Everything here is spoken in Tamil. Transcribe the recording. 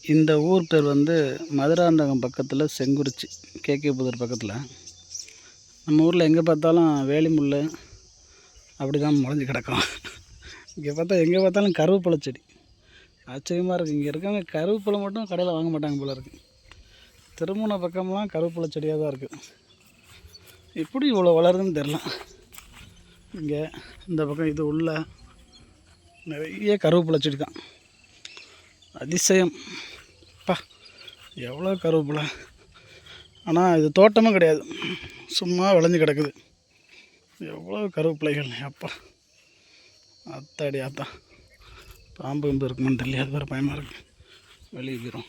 இந்த ஊர் பேர் வந்து மதுராந்தகம் பக்கத்தில் செங்குறிச்சி, கேகே புதூர் பக்கத்தில். நம்ம ஊரில் எங்கே பார்த்தாலும் வேலி முள் அப்படி தான் முளைஞ்சி கிடக்கும். இங்கே பார்த்தா எங்கே பார்த்தாலும் கருவேப்பிலை செடி. ஆச்சரியமாக இருக்குது. இங்கே இருக்கவங்க கருவேப்பிலை மட்டும் கடையில் வாங்க மாட்டாங்க போல இருக்குது. திருமண பக்கம்லாம் கருவேப்பிலை செடியாக தான் இருக்குது. எப்படி இவ்வளோ வளருதுன்னு தெரில. இங்கே இந்த பக்கம் இது உள்ள நிறைய கருவேப்பிலை செடி தான். அதிசயம் பா, எவ்வளோ கருவேப்பிலை. ஆனால் இது தோட்டமும் கிடையாது, சும்மா விளைஞ்சு கிடக்குது. எவ்வளோ கருவேப்பிலைகள் அப்பா. அத்தாடி ஆத்தா, பாம்பு இருக்குமான்னு தெரியல, அது வேறு பயமாக இருக்குது. வெளியே போயிடும்.